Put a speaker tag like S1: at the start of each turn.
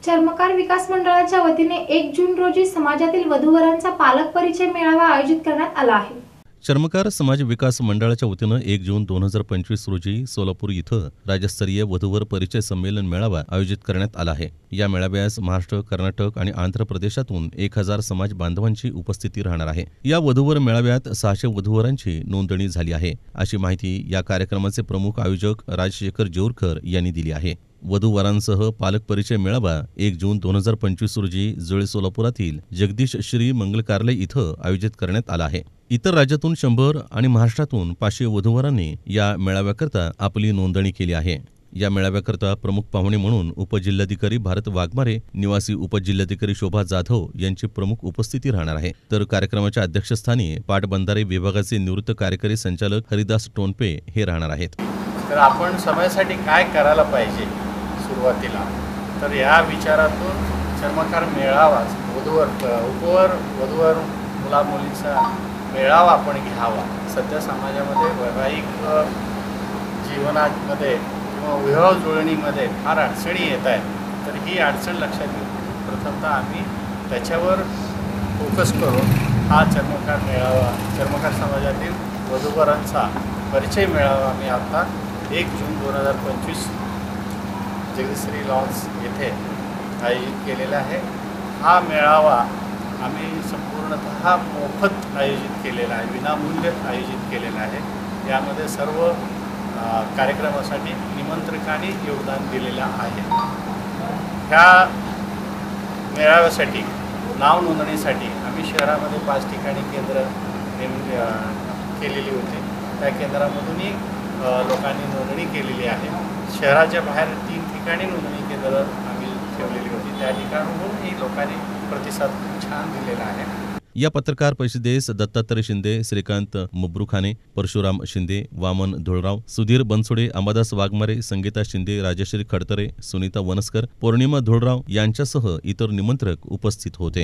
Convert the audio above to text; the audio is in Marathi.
S1: चर्मकार विकास मंडळाच्या वतीने 1 जून रोजी समाजातील वधूवरांचा पालक परिचय मेळावा आयोजित करण्यात आला आहे।
S2: चर्मकार समाज विकास मंडळाच्या वतीनं 1 जून 2025 रोजी सोलापूर इथं राज्यस्तरीय वधूवर परिचय संमेलन मेळावा आयोजित करण्यात आला आहे। या मेळाव्यास महाराष्ट्र, कर्नाटक आणि आंध्र प्रदेशातून 1000 समाज बांधवांची उपस्थिती राहणार आहे। या वधूवर मेळाव्यात 600 वधूवरांची नोंदणी झाली आहे, अशी माहिती या कार्यक्रमाचे प्रमुख आयोजक राजशेखर जोरकर यांनी दिली आहे। वधूवरांसह पालक परिचय मेळावा 1 जून 2025 रोजी जुळे सोलापुरातील जगदीश श्री मंगल कार्यालय इथं आयोजित करण्यात आला आहे। इतर राज्यातून 100 आणि महाराष्ट्रातून 500 वधूवरांनी या मेळाव्याकरता आपली नोंदणी केली आहे। या मेळाव्याकरता प्रमुख पाहुणे म्हणून उपजिल्हाधिकारी भारत वाघमारे, निवासी उपजिल्हाधिकारी शोभा जाधव यांची प्रमुख उपस्थिती राहणार आहे। तर कार्यक्रमाच्या अध्यक्षस्थानी पाटबंधारे विभागाचे निवृत्त कार्यकारी संचालक हरिदास टोनपे हे राहणार आहेत।
S3: तर आपण समाजासाठी काय करायला पाहिजे सुरुवातीला, तर या विचारातून चर्मकार मेळावा उपवर वधूवर मुला मुलींचा मेळावा आपण घ्यावा। सध्या समाजामध्ये वैवाहिक जीवनामध्ये किंवा विवाह जुळणीमध्ये फार अडचणी येत आहेत, तर ही अडचण लक्षात घेऊन प्रथमतः आम्ही त्याच्यावर फोकस करून हा चर्मकार मेळावा, चर्मकार समाजातील वधूवरांचा परिचय मेळावा आम्ही आता 1 जून 2025 जगदीश्री लॉन्स येथे आयोजित केलेला आहे। हा मेळावा आम्ही संपूर्णतः मोफत आयोजित केलेला आहे, विनामूल्य आयोजित केलेला आहे। यामध्ये सर्व कार्यक्रमासाठी निमंत्रकांनी योगदान दिलेलं आहे। ह्या मेळाव्यासाठी नाव नोंदणीसाठी आम्ही शहरामध्ये 5 ठिकाणी केंद्र केलेली होती। त्या केंद्रामधूनही लोकांनी नोंदणी केलेली आहे। शहराच्या बाहेर 3 ठिकाणी नोंदणी केंद्र आम्ही ठेवलेली होती, त्या ठिकाणाहूनही लोकांनी प्रतिसाद छान दिलेला आहे।
S2: या पत्रकार परिषदेस दत्तात्रय शिंदे, श्रीकांत मुब्रुखाने, परशुराम शिंदे, वामन धुळराव, सुधीर बनसोडे, अंबादास वाघमारे, संगीता शिंदे, राजश्री खडतरे, सुनीता वनस्कर, पौर्णिमा धुळराव यांच्यासह इतर निमंत्रक उपस्थित होते।